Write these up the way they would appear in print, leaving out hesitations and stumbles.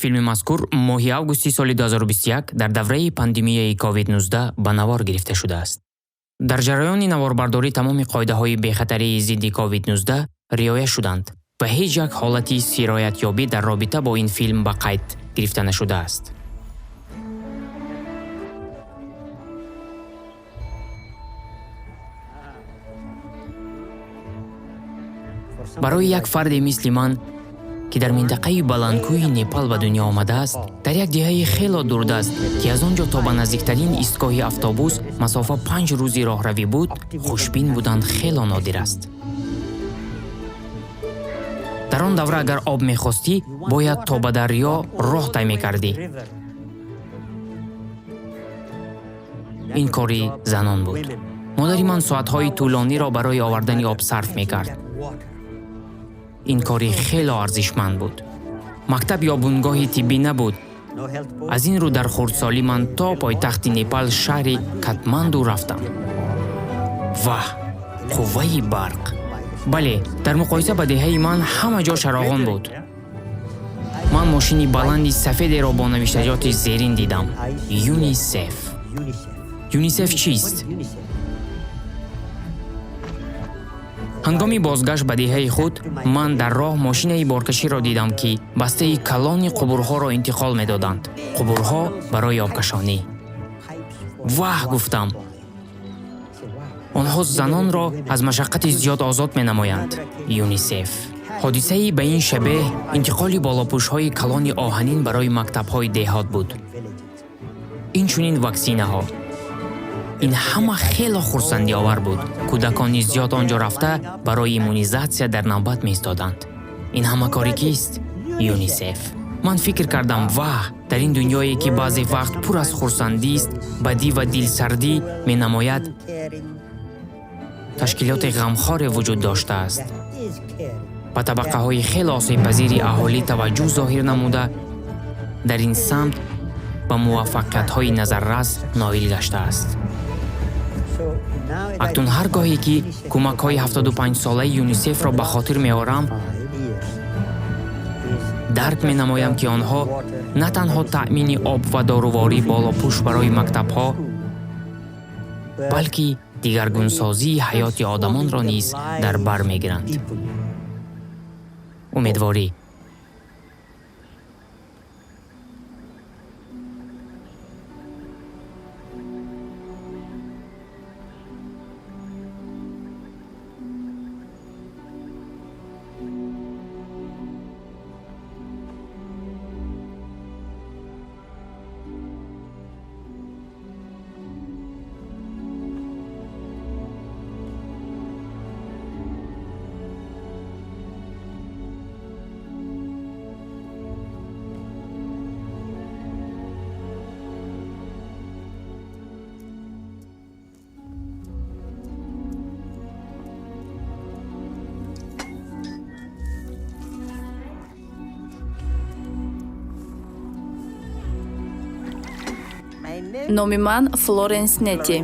филми мазкур моҳи августи соли 2021 дар давраи пандемияи COVID-19 ба навор гирифта шудааст. дар ҷараёни наворбардорӣ тамоми қоидаҳои бехатарии зидди COVID-19 риоя шуданд ва ҳеҷ як ҳолати сироятёбӣ дар робита бо ин филм ба қайд гирифта нашудааст. барои як фарде мисли ман, ки дар минтақаи баландкӯҳи Непал ба дунё омадааст, дар як диҳаи хело дурдаст, ки аз он ҷо то ба наздиктарин истгоҳи автобус масофа 5 рӯзи роҳравӣ буд, хушбин будан хело нодир аст. дар он давра агар об мехостӣ, бояд то ба дарё роҳ тай мекардӣ. ин кори занон буд. модари ман соатҳои тӯлониро барои овардани об сарф мекард. ин кори хело арзишманд буд. мактаб ё бунгоҳи тиббӣ набуд. аз ин рӯ дар хурдсолӣ ман то пойтахти Непал шаҳри Катманду рафтам. ваҳ, қувваи барқ! бале, дар муқоиса ба деҳаи ман ҳама ҷо чароғон буд. ман мошини баланди сафедеро бо навиштаҷоти зерин дидам. ЮНИСЕФ. ЮНИСЕФ чист? ҳангоми бозгашт ба деҳаи худ, ман дар роҳ мошинаи боркаширо дидам, ки бастаи калони қубурҳоро интиқол медоданд. қубурҳо барои обкашонӣ. ваҳ, гуфтам. онҳо занонро аз машаққати зиёд озод менамоянд. ЮНИСЕФ. ҳодисаи ба ин шабеҳ интиқоли болопӯшҳои калони оҳанин барои мактабҳои деҳот буд. инчунин ваксинаҳо. ин ҳама хело хурсандиовар буд. кӯдакони зиёд он ҷо рафта барои иммунизатсия дар навбат меистоданд. ин ҳама кори кист? ЮНИСЕФ. ман фикр кардам, ваҳ, дар ин дуньёе ки баъзе вақт пур аз хурсандист, бадӣ ва дилсардӣ менамояд, ташкилоти ғамхоре вуҷуд доштааст. ба табақаҳои хело осебпазири аҳолӣ таваҷҷӯҳ зоҳир намуда, дар ин самт ба муваффақиятҳои назаррас ноил гаштааст. акнун ҳар гоҳе ки кӯмакҳои 75-солаи ЮНИСЕФро ба хотир меорам, дарк менамоям, ки онҳо на танҳо таъмини об ва доруворӣ болопӯш барои мактабҳо, балки дигаргунсозии ҳаёти одамонро низ дар бар мегиранд. умедворӣ. номи ман Флоренс Нети.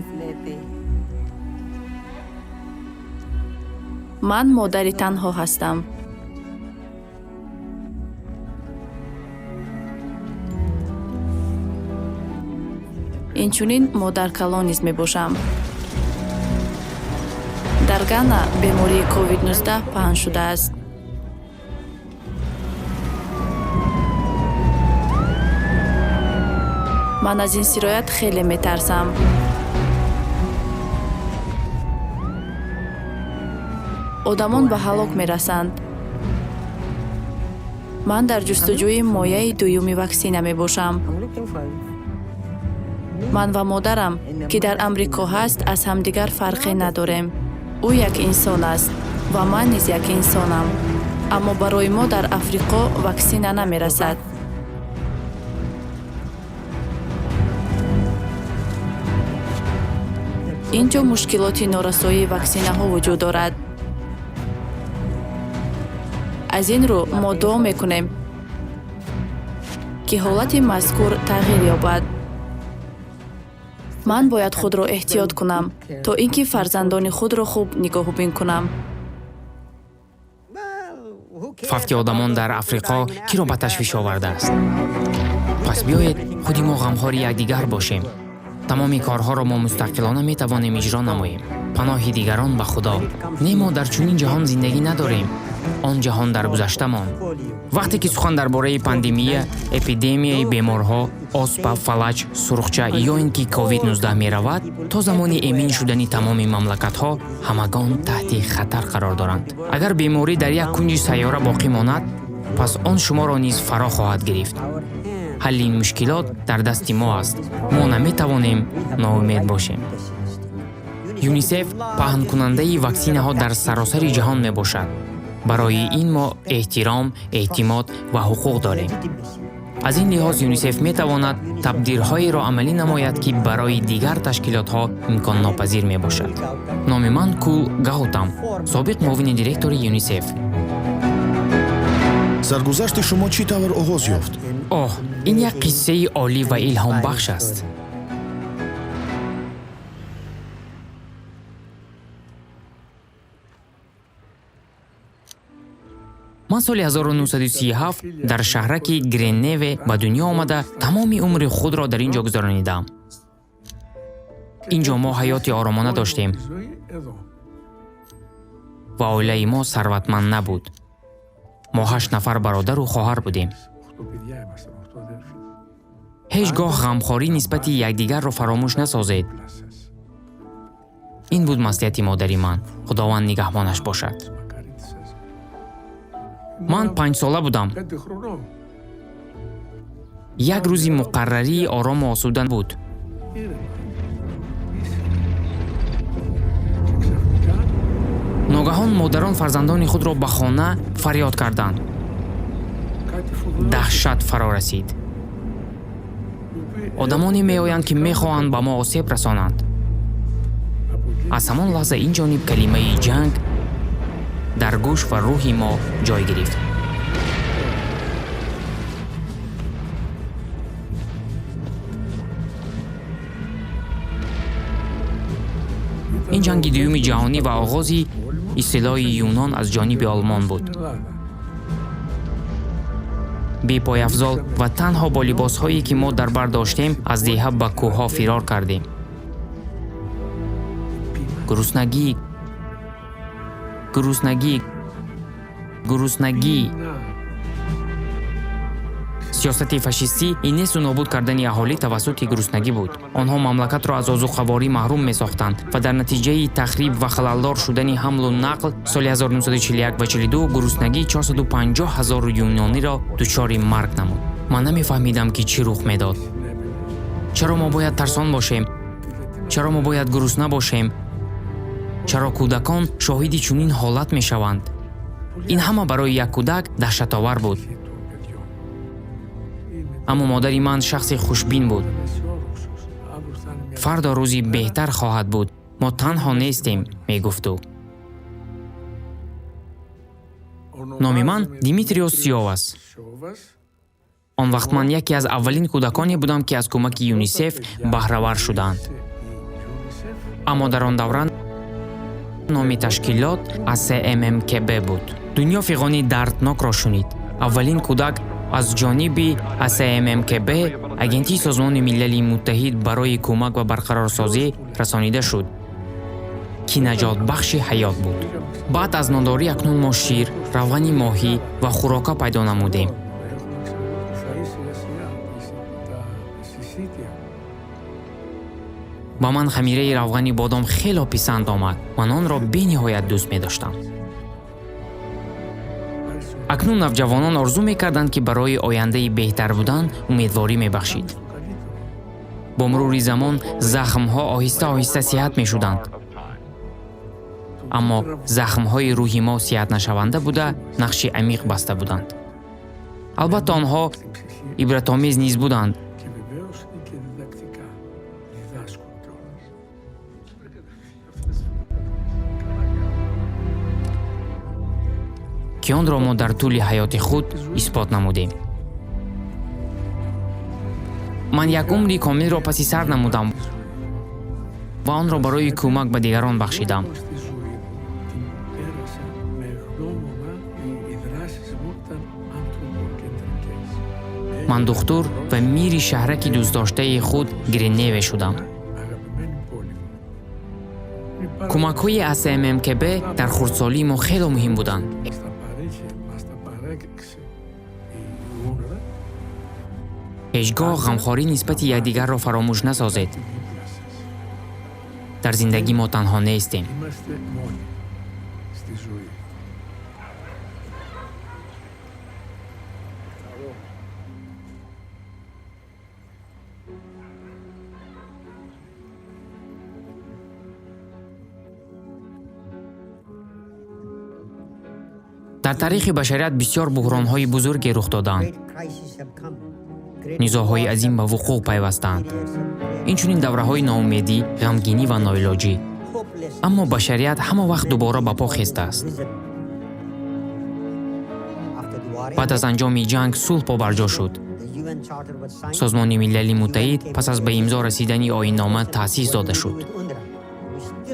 ман модари танҳо ҳастам. инчунин модаркалон низ мебошам. дар Гана бемории COVID-19 паҳн шудааст. ман аз ин сироят хеле метарсам. одамон ба ҳалок мерасанд. ман дар ҷустуҷӯи мояи дуюми ваксина мебошам. ман ва модарам, ки дар Амрико ҳаст, аз ҳамдигар фарқе надорем. ӯ як инсон аст ва ман низ як инсонам. аммо барои мо дар Африқо ваксина намерасад. ин ҷо мушкилоти норасоии ваксинаҳо вуҷуд дорад. аз ин рӯ мо дуо мекунем, ки ҳолати мазкур тағйир ёбад. ман бояд худро эҳтиёт кунам, то ин ки фарзандони худро хуб нигоҳубин кунам. فوت آدمان در افریقا کی را به تشویش آورده است؟ پس بیایید خودی ما غمخوار یکدیگر باشیم. تمامی کارها را ما مستقلانه می توانیم اجرا نماییم. پناه دیگران به خدا. نه ما در چنین جهان زندگی نداریم. آن جهان در گذشته ماند. وقتی که سخن درباره پاندمی، اپیدمی بیمارها، اسب، فلج، سرخچه یا اینکه کووید 19 می رود، تا زمانی امین شدن تمام مملکت‌ها همگان تحت خطر قرار دارند. اگر بیماری در یک کنج سیاره باقی ماند، پس آن شما را نیز فرا خواهد گرفت. حل این مشکلات در دست ما است. ما نمی توانیم ناامید باشیم. یونیسف پهن کننده واکسینه ها در سراسر جهان می باشد. برای این ما احترام، اعتماد و حقوق داریم. از این لحاظ یونیسف می تواند تبدیل‌هایی را عملی نماید که برای دیگر تشکیلات‌ها امکان ناپذیر می باشد. نام من کول گاوتام، سابق معاون دیرکتور یونیسف. سرگذشت شما چی طور آغاز یافت؟ این یک قصه عالی و الهام بخش است. من سال 1937 در شهرک گریننو به دنیا آمده تمامی عمر خود را در اینجا گذرانیدم. اینجا ما حیات آرامانه داشتیم و عائله ما ثروتمند نبود. ما 8 نفر برادر و خواهر بودیم. هیچگاه غمخواری نسبت یکدیگر را فراموش نسازید. این بود مصلحت مادری من. خداوند نگهبانش باشد. من 5 ساله بودم. یک روزی مقرری آرام و آسوده بود. ناگهان مادران فرزندان خود را به خانه فریاد کردند. دهشت فرا رسید. آدمانی می آیند که می خواهند به ما آسیب رسانند. از همان لحظه این جانب کلمه جنگ در گوش و روح ما جای گرفت. این جنگ دوم جهانی و آغازی استیلای یونان از جانب آلمان بود. بی پای افزال و تنها با لباس هایی که ما در بر داشتیم از دیه به کوه ها فرار کردیم. گرسنگی. سیاست فاشیستی این نیست و نابود کردن اهالی توسط گرسنگی بود. آنها مملکت را از آذوقه‌واری محروم می ساختند و در نتیجه تخریب و خللدار شدن حمل و نقل سال 1941 و 42 گرسنگی 450,000 یونانی را دچار مرگ نمود. من نمی‌فهمیدم که چی رخ می‌داد. چرا ما باید ترسان باشیم؟ چرا ما باید گرسنه باشیم؟ چرا کودکان شاهد چنین حالت می‌شوند؟ این همه برای یک کودک دهشت‌آور بود. اما مادری من شخص خوشبین بود. فردا روزی بهتر خواهد بود. ما تنها نیستیم، میگفت او. نام من دیمیتریوس سیوواس. آن وقت من یکی از اولین کودکانی بودم که از کمک یونیسف بهره‌ور شدند. اما در آن دوران نام تشکیلات ACMMKB بود. دنیا فیغانی دردناک را شنید. اولین کودک از جانب ACMMKB اجنسی سازمان ملل متحد برای کمک و برقرارسازی رسانیده شد که نجات بخش حیات بود. بعد از نانداری اکنون ما شیر، روغن ماهی و خوراک پیدا نمودیم. با من خمیره روغن بادام خیلی پسند آمد. من آن را بی نهایت دوست می داشتم. اکنون نوجوانان آرزو می کردند که برای آینده بهتر بودن امیدواری می بخشید. با مرور زمان زخم‌ها آهسته آهسته صحت می شدند. اما زخم‌های روحی ما صحت نشونده بوده نقش عمیق بسته بودند. البته آنها عبرت‌آمیز نیز بودند. که آن را ما در طول حیات خود اثبات نمودیم. من یک عمری کامل را پسی سر نمودم و آن را برای کمک به دیگران بخشیدم. ман духтур ва мири шаҳраки дӯстдоштаи худ Гриневе шудам. кӯмакҳои СММКБ дар хурдсолии мо хело муҳим буданд. ҳеҷгоҳ ғамхорӣ нисбати якдигарро фаромӯш насозед. дар зиндагӣ мо танҳо нестем. дар таърихи башарият бисёр буҳронҳои бузурге рух доданд. низоъҳои азим ба вуқӯъ пайвастанд. инчунин давраҳои ноумедӣ, ғамгинӣ ва ноилоҷӣ. аммо башарият ҳама вақт дубора ба по хестааст. баъд аз анҷоми ҷанг сулҳ побарҷо шуд. созмони милали муттаҳид пас аз ба имзо расидани оиннома таъсис дода шуд.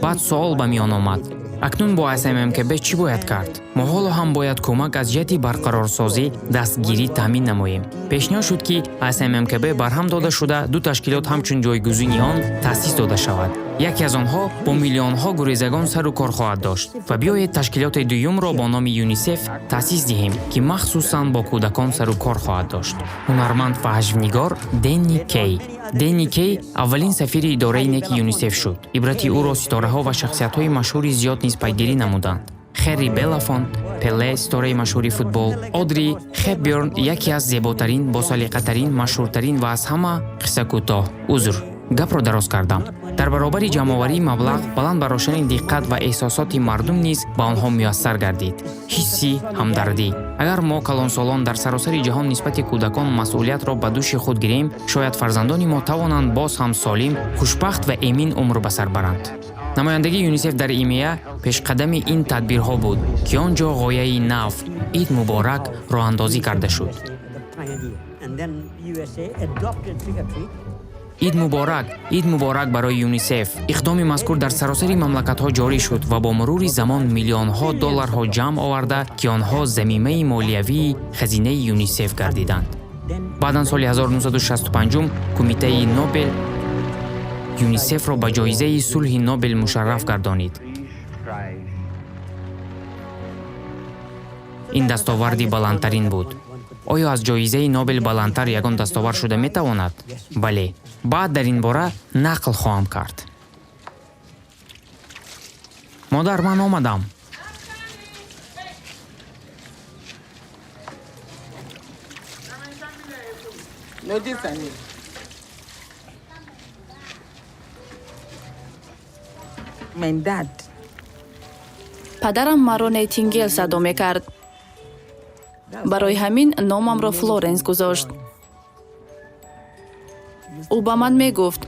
баъд суол ба миён омад: акнун бо СММКБ чӣ бояд кард? мо ҳоло ҳам бояд кӯмак аз ҷиҳати барқарорсозӣ дастгирӣ таъмин намоем. пешниҳод шуд, ки СММКБ барҳам дода шуда ду ташкилот ҳамчун ҷойгузини он таъсис дода шавад. яке аз онҳо бо миллионҳо гурезагон сару кор хоҳад дошт ва биёед ташкилоти дуюмро бо номи ЮНИСЕФ таъсис диҳем, ки махсусан бо кӯдакон сару кор хоҳад дошт. ҳунарманд ва ҳаҷвнигор Денни Кей. Денни Кей аввалин сафири идораи неки ЮНИСЕФ шуд. ибрати ӯро ситораҳо ва шахсиятҳои машҳури зиёд низ пайгирӣ намуданд. Херри Белафонт, Пеле, стораи машҳури футбол, Одри Хепберн, яке аз зеботарин, босалиқатарин, машҳуртарин ва аз ҳама қиссакӯтоҳ. узр, гапро дароз кардам. дар баробари ҷамъоварии маблағ, баланд барошани диққат ва эҳсосоти мардум низ ба онҳо муяссар гардид. ҳисси ҳамдардӣ. агар мо калонсолон дар саросари ҷаҳон нисбати кӯдакон масъулиятро ба дӯши худ гирем, шояд фарзандони мо тавонанд боз ҳам солим, хушбахт ва эмин умр ба сар баранд. намояндагии ЮНИСЕФ дар ИМЕА пешқадами ин тадбирҳо буд, ки он ҷо ғояи нав «Ид муборак» роҳандозӣ карда шуд. Ид муборак барои ЮНИСЕФ. иқдоми мазкур дар саросари мамлакатҳо ҷорӣ шуд ва бо мурури замон миллионҳо долларҳо ҷамъ оварда, ки онҳо замимаи молиявии хазинаи ЮНИСЕФ гардиданд. баъдан соли 1965 кумитаи Нобел ЮНИСЕФро ба ҷоизаи сулҳи Нобел мушарраф гардонид. ин дастоварди баландтарин буд. оё аз ҷоизаи Нобел баландтар ягон дастовар шуда метавонад? бале. баъд дар ин бора нақл хоҳам кард. модар, ман омадам. падарам маро Нейтингел садо мекард. барои ҳамин номамро Флоренс гузошт. ӯ ба ман мегуфт: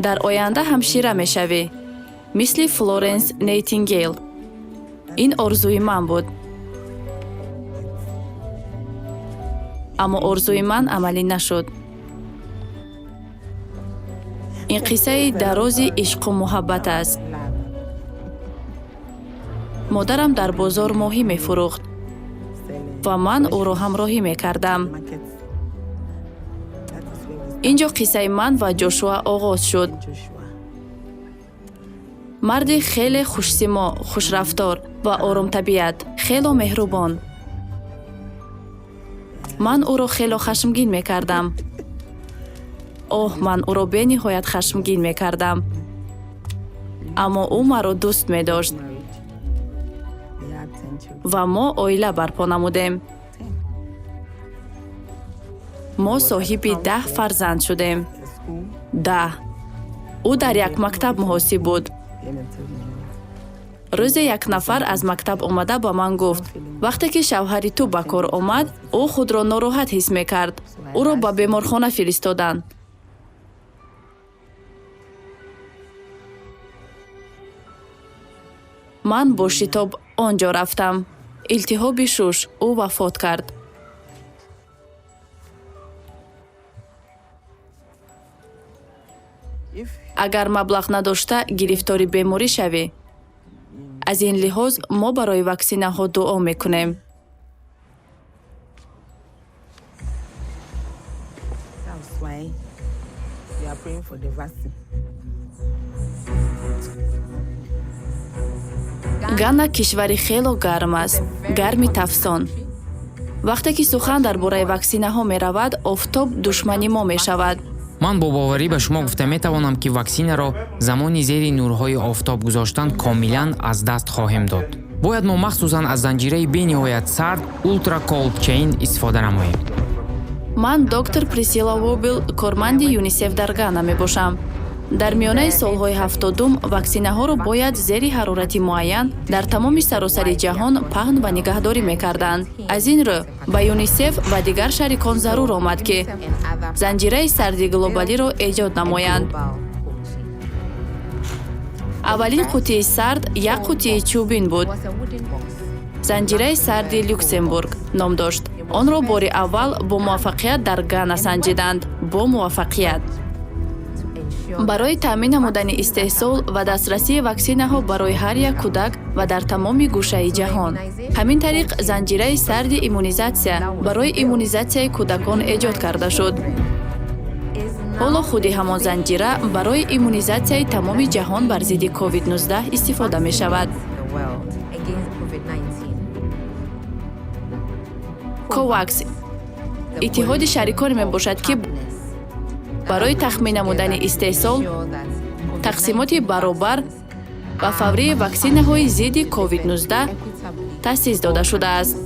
дар оянда ҳамшира мешавӣ, мисли Флоренс Нейтингел. ин орзуи ман буд. аммо орзуи ман амалӣ нашуд. ин қиссаи дарози ишқу муҳаббат аст. модарам дар бозор моҳӣ мефурӯхт ва ман ӯро ҳамроҳӣ мекардам. ин ҷо қиссаи ман ва Ҷошуа оғоз шуд. марди хеле хушсимо, хушрафтор ва оромтабиат, хело меҳрубон. ман ӯро хело хашмгин мекардам. оҳ, ман ӯро бениҳоят хашмгин мекардам. аммо ӯ маро дӯст медошт ва мо оила барпо намудем. мо соҳиби 10 фарзанд шудем. 10. ӯ дар як мактаб муҳосиб буд. рӯзе як нафар аз мактаб омада ба ман гуфт: вақте ки шавҳари ту ба кор омад, ӯ худро нороҳат ҳис мекард. ӯро ба беморхона фиристоданд. ман бо шитоб он ҷо рафтам. илтиҳоби шуш, ӯ вафот кард. агар маблағ надошта гирифтори беморӣ шавӣ, аз ин лиҳоз мо барои ваксинаҳо дуо мекунем. Гана кишвари хело гарм аст, гарми тафсон. вақте ки сухан дар бораи ваксинаҳо меравад, офтоб душмани мо мешавад. ман бо боварӣ ба шумо гуфта метавонам, ки ваксинаро замони зери нурҳои офтоб гузоштан комилан аз даст хоҳем дод. бояд мо махсусан аз занҷираи бениҳоят сард Ultra Cold Chain истифода намоем. ман доктор Присила Вобил, корманди ЮНИСЕФ дар Гана мебошам. дар миёнаи солҳои 70 ваксинаҳоро бояд зери ҳарорати муайян дар тамоми саросари ҷаҳон паҳн ва нигаҳдорӣ мекарданд. аз ин рӯ ба ЮНИСЕФ ва дигар шарикон зарур омад, ки занҷираи сарди глобалиро эҷод намоянд. аввалин қутии сард як қутии чӯбин буд. занҷираи сарди Люксембург ном дошт. онро бори аввал бо муваффақият дар Гана санҷиданд. бо муваффақият. барои таъмин намудани истеҳсол ва дастрасии ваксинаҳо барои ҳар як кӯдак ва дар тамоми гӯшаи ҷаҳон. ҳамин тариқ занҷираи сарди иммунизатсия барои иммунизатсияи кӯдакон эҷод карда шуд. ҳоло худи ҳамон занҷира барои иммунизатсияи тамоми ҷаҳон бар зидди COVID-19 истифода мешавад. ковакс иттиҳоди шариконе мебошад, ки барои тахмин намудани истеҳсол, тақсимоти баробар ва фаврии ваксинаҳои зидди COVID-19 таъсис дода шудааст.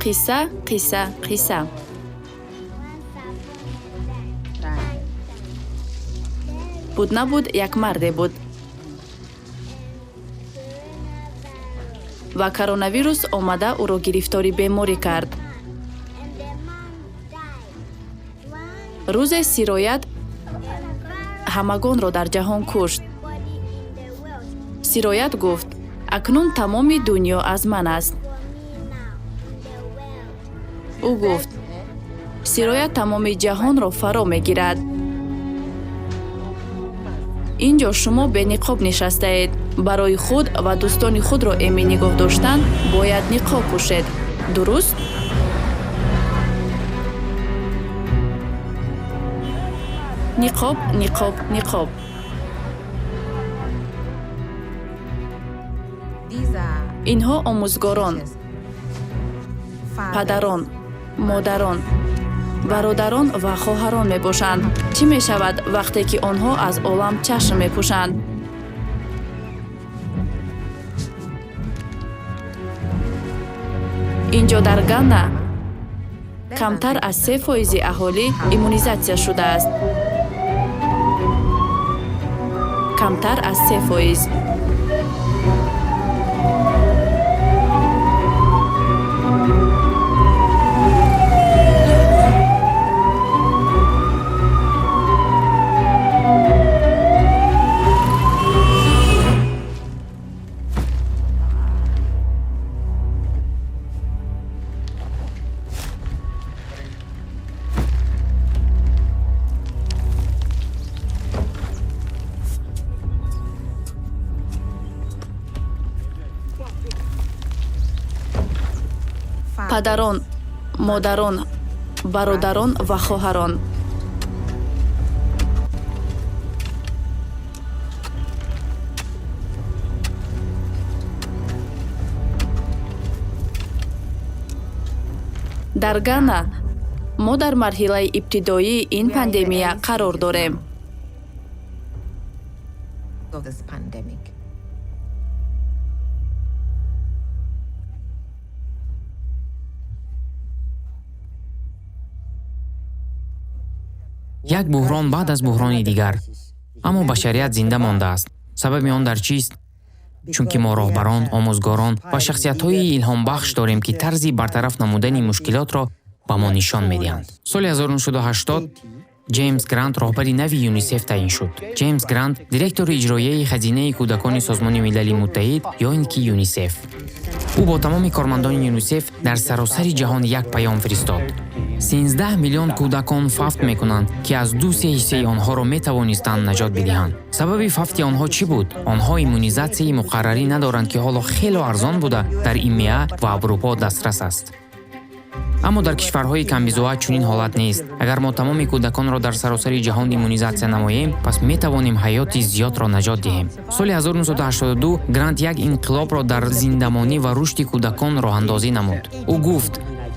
қисса қисса қисса. буд набуд як марде буд ва коронавирус омада ӯро гирифтори беморӣ кард. рӯзе сироят ҳамагонро дар ҷаҳон кушт. сироят гуфт: акнун тамоми дунё аз ман аст. ӯ гуфт: сироят тамоми ҷаҳонро фаро мегирад. ин ҷо шумо бениқоб нишастаед. барои худ ва дӯстони худро эмин нигоҳ доштан бояд ниқоб пӯшед. дуруст? ниқоб, ниқоб, ниқоб. инҳо омӯзгорон, падарон, модарон, бародарон ва хоҳарон мебошанд. чӣ мешавад вақте ки онҳо аз олам чашм мепӯшанд? инҷо дар Гана камтар аз 3% аҳолӣ иммунизатсия шудааст. камтар аз 3%. падарон, модарон, бародарон ва хоҳарон. дар Гана мо дар марҳилаи ибтидоии ин пандемия қарор дорем. як буҳрон баъд аз буҳрони дигар. аммо башарият зинда мондааст. сабаби он дар чист? чунки мо роҳбарон, омӯзгорон ва шахсиятҳои илҳомбахш дорем, ки тарзи бартараф намудани мушкилотро ба мо нишон медиҳанд. соли 1980 Джеймс Грант роҳбари нави ЮНИСЕФ таъин шуд. Джеймс Грант директори иҷроияи хазинаи кӯдакони Созмони Милали Муттаҳид ё ин ки ЮНИСЕФ. ӯ бо тамоми кормандони ЮНИСЕФ дар саросари ҷаҳон як паём фиристод. 13 миллион кӯдакон фафт мекунанд, ки аз 2/3 ҳиссаи онҳоро метавонистанд наҷот бидиҳанд. сабаби фафти онҳо чӣ буд? онҳо иммунизатсияи муқаррарӣ надоранд, ки ҳоло хело арзон буда дар ИМЕА ва Аврупо дастрас аст. аммо дар кишварҳои камбизоат чунин ҳолат нест. Агар мо тамоми кӯдаконро дар саросари ҷаҳон иммунизатсия намоем, пас метавонем ҳаёти зиёдро наҷот диҳем. Соли 1982 Грант як инқилобро дар зиндамонӣ ва рушди кӯдакон роҳандозӣ намуд. Ӯ гуфт: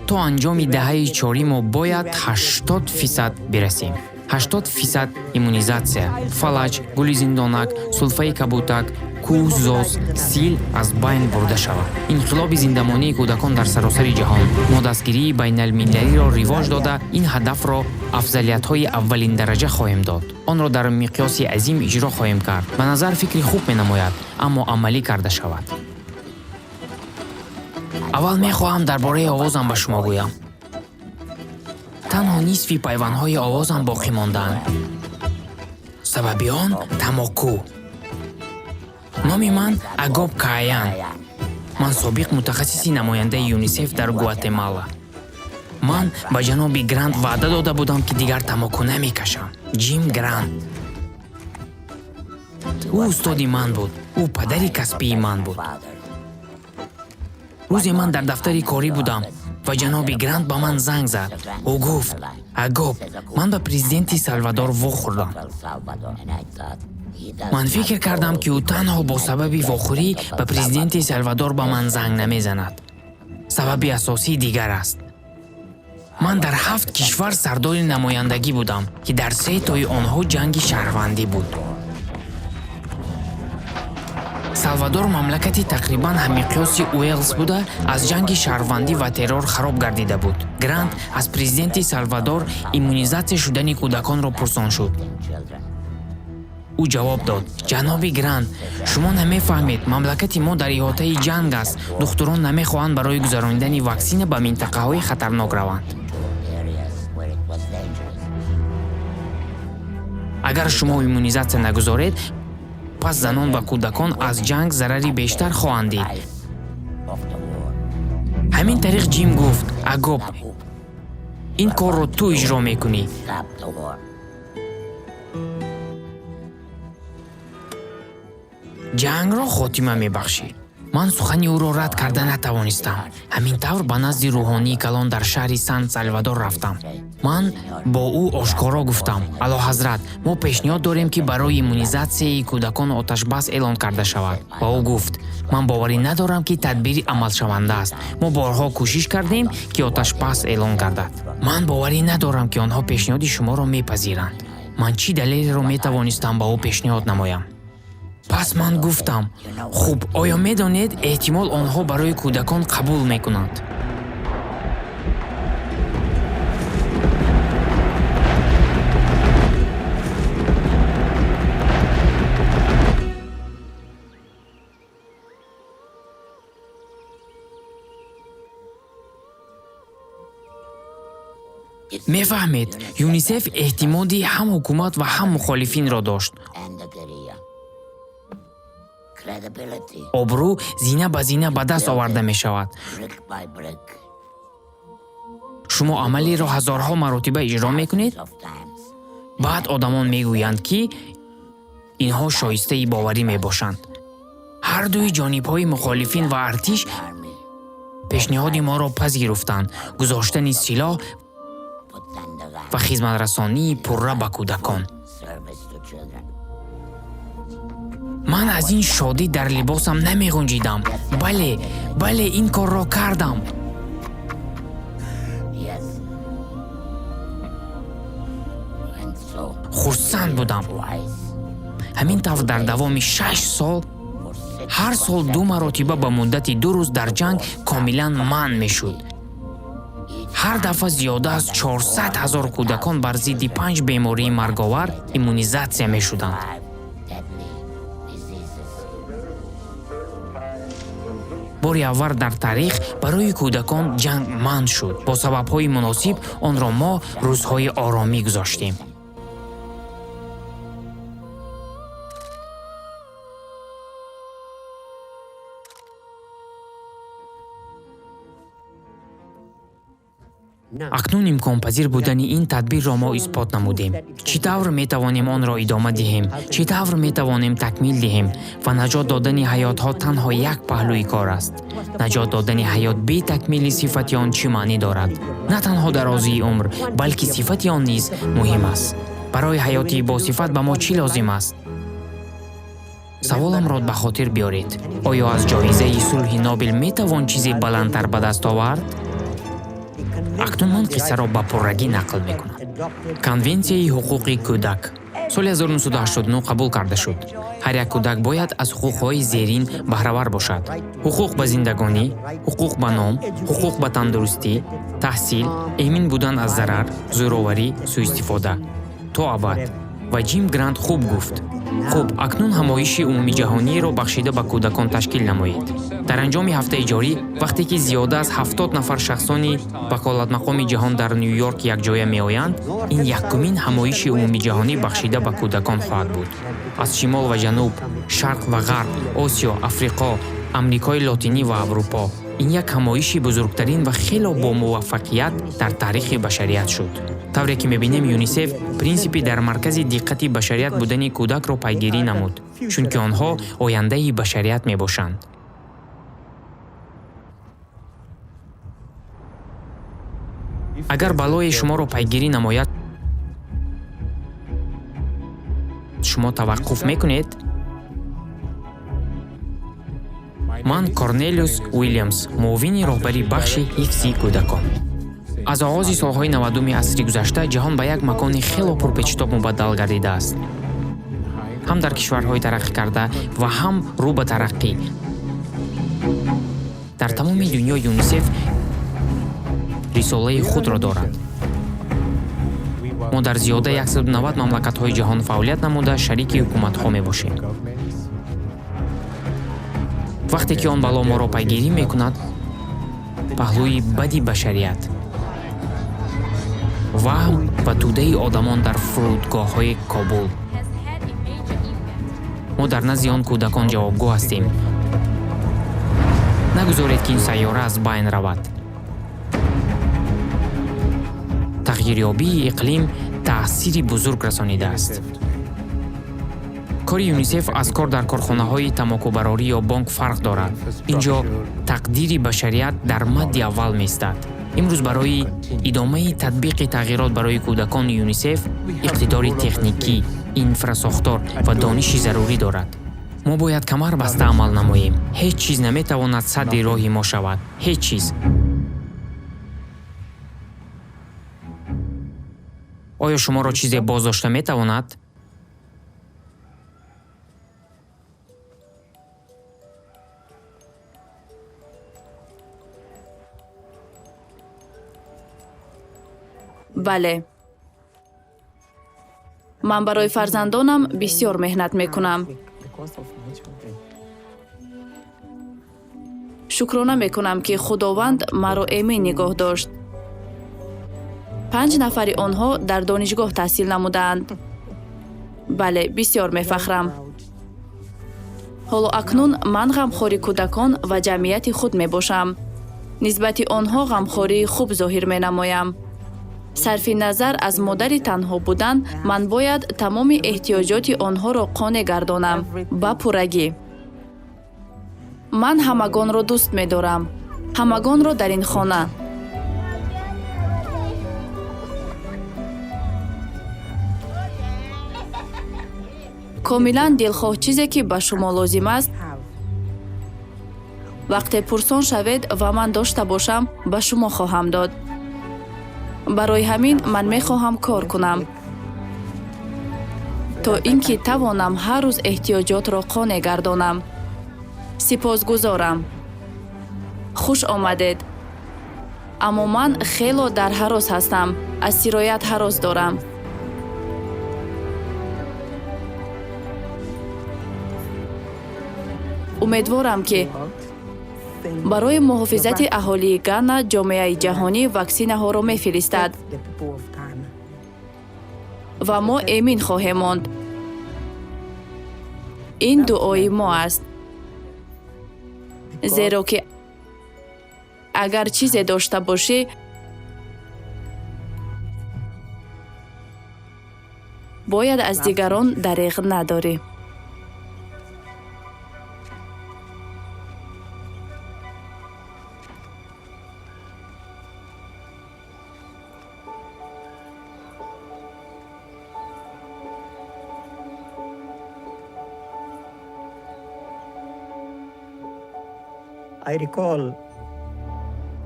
то анҷоми доҳаи чорӣ мо бояд 80% бирасем. 80% иммунизатсия, фалаҷ, гули зиндонак, сулфаи кабутак, кӯҳ, зос, сил аз байн бурда шавад. Инқилоби зиндамонии кӯдакон дар саросари ҷаҳон. Мо дастгирии байналмилалиро ривоҷ дода, ин ҳадафро афзалиятҳои аввалиндараҷа хоҳем дод. Онро дар миқёси азим иҷро хоҳем кард. Ба назар фикри хуб менамояд, аммо амалӣ карда шавад. аввал мехоҳам дар бораи овозам ба шумо гӯям. танҳо нисфи пайвандҳои овозам боқӣ мондаанд. сабаби он тамоку. номи ман Агоп Кааян. ман собиқ мутахассиси намояндаи ЮНИСЕФ дар Гватемала. ман ба ҷаноби Грант ваъда дода будам, ки дигар тамоку намекашам. Ҷим Грант. ӯ устоди ман буд. ӯ падари касбии ман буд. рӯзе ман дар дафтари корӣ будам ва ҷаноби Грант ба ман занг зад. ӯ гуфт: Агоп, ман ба президенти Салвадор вохӯрдам. ман фикр кардам, ки ӯ танҳо бо сабаби вохӯрӣ ба президенти Салвадор ба ман занг намезанад. сабаби асосии дигар аст. ман дар 7 кишвар сардори намояндагӣ будам, ки дар 3 тои онҳо ҷанги шаҳрвандӣ буд. Салвадор мамлакати тақрибан ҳаммиқёси Уэльс буда, аз ҷанги шаҳрвандӣ ва террор хароб гардида буд. Грант аз президенти Салвадор иммунизатсия шудани кӯдаконро пурсон шуд. ӯ ҷавоб дод: ҷаноби Грант, шумо намефаҳмед, мамлакати мо дар иҳотаи ҷанг аст. духтурон намехоҳанд барои гузаронидани ваксина ба минтақаҳои хатарнок раванд. агар шумо иммунизатсия нагузоред, пас занон ва кӯдакон аз ҷанг зарари бештар хоҳанд дид. ҳамин тариқ Ҷим гуфт: Агоп, ин корро ту иҷро мекунӣ. ҷангро хотима мебахшӣ. ман сухани ӯро рад карда натавонистам. ҳамин тавр ба назди рӯҳонии калон дар шаҳри Сан Салвадор рафтам. ман бо ӯ ошкоро гуфтам: Алоҳазрат, мо пешниҳод дорем, ки барои иммунизатсияи кӯдакон оташбас эълон карда шавад. ва ӯ гуфт: ман боварӣ надорам, ки тадбири амалшаванда аст. мо борҳо кӯшиш кардем, ки оташбас эълон гардад. ман боварӣ надорам, ки онҳо пешниҳоди шуморо мепазиранд. ман чӣ далелеро метавонистам ба ӯ пешниҳод намоям? пас ман гуфтам: хуб, оё медонед, эҳтимол онҳо барои кӯдакон қабул мекунанд. мефаҳмед, ЮНИСЕФ эҳтимоди ҳам ҳукумат ва ҳам мухолифинро дошт. обрӯ зина ба зина ба даст оварда мешавад. шумо амалеро ҳазорҳо маротиба иҷро мекунед, баъд одамон мегӯянд, ки инҳо шоистаи боварӣ мебошанд. ҳар дуи ҷонибҳои мухолифин ва артиш пешниҳоди моро пазируфтанд: гузоштани силоҳ ва хизматрасонии пурра ба кӯдакон. ман аз ин шодӣ дар либосам намеғунҷидам. бале, ин корро кардам. хурсанд будам. ҳамин тавр дар давоми 6 сол, ҳар сол 2 маротиба ба муддати 2 рӯз дар ҷанг комилан манъ мешуд. ҳар дафъа зиёда аз 400 000 кӯдакон бар зидди 5 бемории марговар иммунизатсия мешуданд. бори аввал дар таърих барои кӯдакон ҷанг манъ шуд. бо сабабҳои муносиб онро мо рӯзҳои оромӣ гузоштем. акнун имконпазир будани ин тадбирро мо исбот намудем. Чӣ тавр метавонем онро идома диҳем, чӣ тавр метавонем такмил диҳем ва наҷот додани ҳаётҳо танҳо як паҳлӯи кор аст. наҷот додани ҳаёт бе такмили сифати он чӣ маънӣ дорад? На танҳо дарозии умр, балки сифати он низ муҳим аст. барои ҳаёти босифат ба мо чӣ лозим аст? саволамро ба хотир биёред. оё аз ҷоизаи сулҳи Нобел метавон чизе баландтар ба даст овард? акнун ман қиссаро ба пуррагӣ нақл мекунам. конвенсияи ҳуқуқи кӯдак соли 1989 қабул карда шуд. ҳар як кӯдак бояд аз ҳуқуқҳои зерин баҳравар бошад: ҳуқуқ ба зиндагонӣ, ҳуқуқ ба ном, ҳуқуқ ба тандурустӣ, таҳсил, эмин будан аз зарар, зӯроварӣ, сӯистифода то абад. ва Ҷим Грант хуб гуфт: хуб, акнун ҳамоиши умумиҷаҳониеро бахшида ба кӯдакон ташкил намоед. дар анҷоми ҳафтаи ҷорӣ, вақте ки зиёда аз 70 нафар шахсони ваколатмақоми ҷаҳон дар Нью-Йорк якҷоя меоянд, ин якумин ҳамоиши умумиҷаҳонӣ бахшида ба кӯдакон хоҳад буд. аз шимол ва ҷануб, шарқ ва ғарб, Осиё, Африқо, Амрикои Лотинӣ ва Аврупо. ин як ҳамоиши бузургтарин ва хело бомуваффақият дар таърихи башарият шуд. тавре ки мебинем, ЮНИСЕФ принсипи дар маркази диққати башарият будани кӯдакро пайгирӣ намуд, чунки онҳо ояндаи башарият мебошанд. агар балои шуморо пайгирӣ намояд, шумо таваққуф мекунед? ман Корнелиус Уильямс, муовини роҳбари бахши ҳифзи кӯдакон. аз оғози солҳои 90-уми асри гузашта ҷаҳон ба як макони хело пурпечтоб мубаддал гардидааст. ҳам дар кишварҳои тараққӣ карда ва ҳам рӯ ба тараққӣ. дар тамоми дунё ЮНИСЕФ рисолаи худро дорад. мо дар зиёда 190 мамлакатҳои ҷаҳон фаъолият намуда шарики ҳукуматҳо мебошем. вақте ки он бало моро пайгирӣ мекунад, паҳлӯи бади башарият, ваҳм ва тӯдаи одамон дар фурудгоҳҳои Кобул. мо дар назди он кӯдакон ҷавобгӯ ҳастем. нагузоред ки ин сайёра аз байн равад. тағйирёбии иқлим таъсири бузург расонидааст. кори ЮНИСЕФ аз кор дар корхонаҳои тамокубарорӣ ё бонк фарқ дорад. инҷо тақдири башарият дар мадди аввал меистад. имрӯз барои идомаи татбиқи тағйирот барои кӯдакони ЮНИСЕФ иқтидори техникӣ, инфрасохтор ва дониши зарурӣ дорад. мо бояд камар баста амал намоем. ҳеҷ чиз наметавонад садди роҳи мо шавад. ҳеҷ чиз. оё шуморо чизе боздошта метавонад? бале, ман барои фарзандонам бисёр меҳнат мекунам. шукрона мекунам ки худованд маро эмин нигоҳ дошт. 5 нафари онҳо дар донишгоҳ таҳсил намудаанд. бале, бисёр мефахрам. ҳоло акнун ман ғамхори кӯдакон ва ҷамъияти худ мебошам. нисбати онҳо ғамхории хуб зоҳир менамоям. сарфи назар аз модари танҳо будан, ман бояд тамоми эҳтиёҷоти онҳоро қонеъ гардонам ба пуррагӣ. ман ҳамагонро дӯст медорам. ҳамагонро дар ин хона. комилан дилхоҳ чизе ки ба шумо лозим аст, вақте пурсон шавед ва ман дошта бошам, ба шумо хоҳам дод. барои ҳамин ман мехоҳам кор кунам, то ин ки тавонам ҳар рӯз эҳтиёҷотро қонеъ гардонам. сипосгузорам. хуш омадед. аммо ман хело дар ҳарос ҳастам. аз сироят ҳарос дорам. умедворам ки барои муҳофизати аҳолии Гана ҷомеаи ҷаҳонӣ ваксинаҳоро мефиристад ва мо эмин хоҳем монд. ин дуои мо аст. зеро ки агар чизе дошта бошӣ, бояд аз дигарон дариғ надорӣ.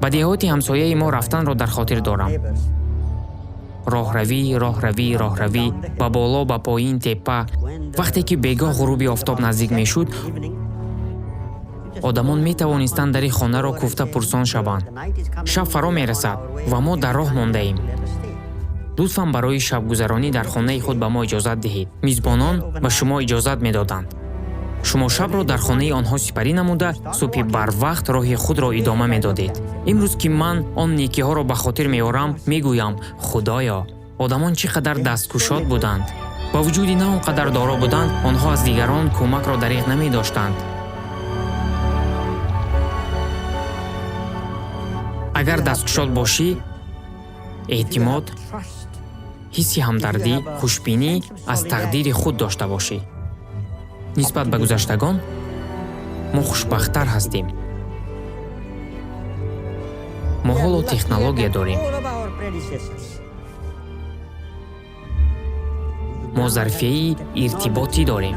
ба деҳоти ҳамсояи мо рафтанро дар хотир дорам. роҳравӣ ба боло ба поин теппа. Вақте ки бегоҳ ғуруби офтоб наздик мешуд, одамон метавонистанд дари хонаро куфта пурсон шаванд. Шаб фаро мерасад ва мо дар роҳ мондаем. лутфан барои шабгузаронӣ дар хонаи худ ба мо иҷозат диҳед. Мизбонон ба шумо иҷозат медоданд. шумо шабро дар хонаи онҳо сипарӣ намуда, субҳи барвақт роҳи худро идома медодед. имрӯз ки ман он некиҳоро ба хотир меорам, мегӯям: худоё, одамон чӣ қадар дасткушод буданд. ба вуҷуди на он қадар доро буданд, онҳо аз дигарон кӯмакро дариғ намедоштанд. агар дасткушод бошӣ, эътимод, ҳисси ҳамдардӣ, хушбинӣ аз тақдири худ дошта бошӣ. нисбат ба гузаштагон, мо хушбахттар ҳастем. мо ҳоло технология дорем. мо зарфияи иртиботӣ дорем.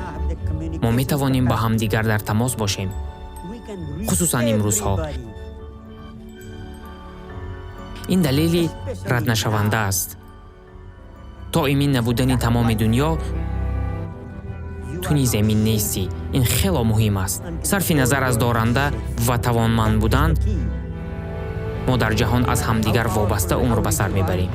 мо метавонем ба ҳамдигар дар тамос бошем. хусусан имрӯзҳо. ин далели раднашаванда аст. то эмин набудани тамоми дунё, ту низ эмин нестӣ. ин хело муҳим аст. сарфи назар аз доранда ва тавонманд будан, мо дар ҷаҳон аз ҳамдигар вобаста умр ба сар мебарем.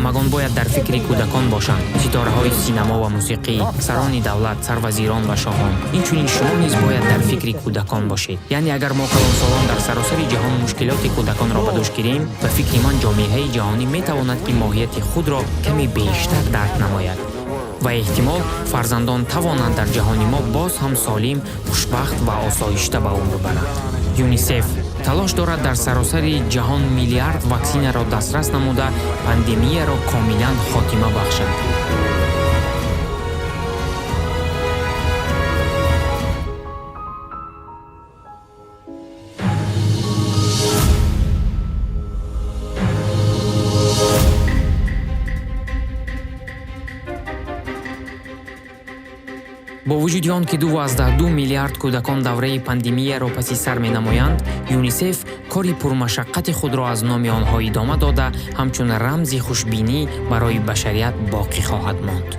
ҳамагон бояд дар фикри кӯдакон бошанд. ситораҳои синемо ва мусиқӣ, сарони давлат, сарвазирон ва шоҳон. инчунин шумо низ бояд дар фикри кӯдакон бошед. яъне агар мо калонсолон дар саросари ҷаҳон мушкилоти кӯдаконро ба дӯш гирем, ба фикри ман ҷомеаи ҷаҳонӣ метавонад ки моҳияти худро каме бештар дарк намояд. ва эҳтимол фарзандон тавонанд дар ҷаҳони мо боз ҳам солим, хушбахт ва осоишта ба умр баранд. юнисеф талош дорад дар саросари ҷаҳон миллиард ваксинаро дастрас намуда, пандемияро комилан хотима бахшад. бо вуҷуди он ки 2.2 миллиард кӯдакон давраи пандемияро паси сар менамоянд, юнисеф кори пурмашаққати худро аз номи онҳо идома дода, ҳамчун рамзи хушбинӣ барои башарият боқӣ хоҳад монд.